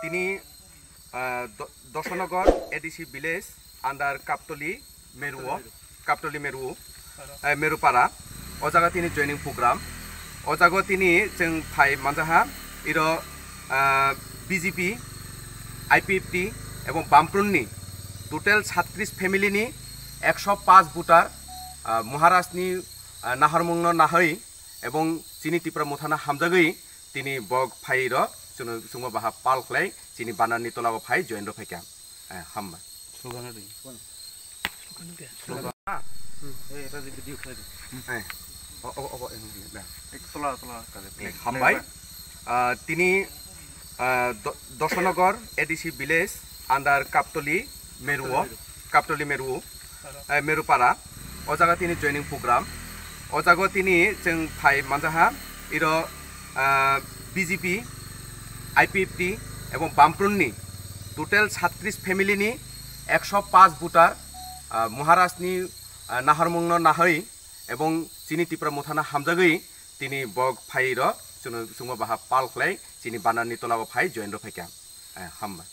তিনি দশনগর ADC village under কাপতলি মেरुपारा ओ जागा তিনি জয়নিং প্রোগ্রাম ओ जागा তিনি जों फाइ मानजाहा इरो बीजेपी आईपीएफटी এবং বামফ্রন্টনি টোটাল 36 ফ্যামিলিনি 105 ভোটার মহারাষ্ট্রনি নাহারমুংন নাহৈ এবং চিনি ত্রিপুরা মুথানা হামজাগৈ তিনি বগ ফাইর সুঙ্গ বাহা পালখলাই চিনি বানারনি তলাগো ফাই জয়েন্দ্র ফাইকা হামবা হামবাই তিনি দশনগর এডিসি ভিলেজ আন্ডার কাপতলি मेरुपारा ओ जागा তিনি জয়নিং প্রোগ্রাম ओ जागा তিনি जों फाइ मानजाहा इरो बीजेपी आईपीएफटी এবং বামফ্রন্টনি টোটাল 36 ফ্যামিলিনি 105 ভোটার মহারাষ্ট্রনি নাহারমুংন নাহৈ এবং চিনি ত্রিপুরা মুথানা হামজাগৈ তিনি বগ ফাইর সুঙ্গ বাহা পালখলাই চিনি বানারনি তলাগো ফাই জয়েন্দ্র ফাইকা হামবা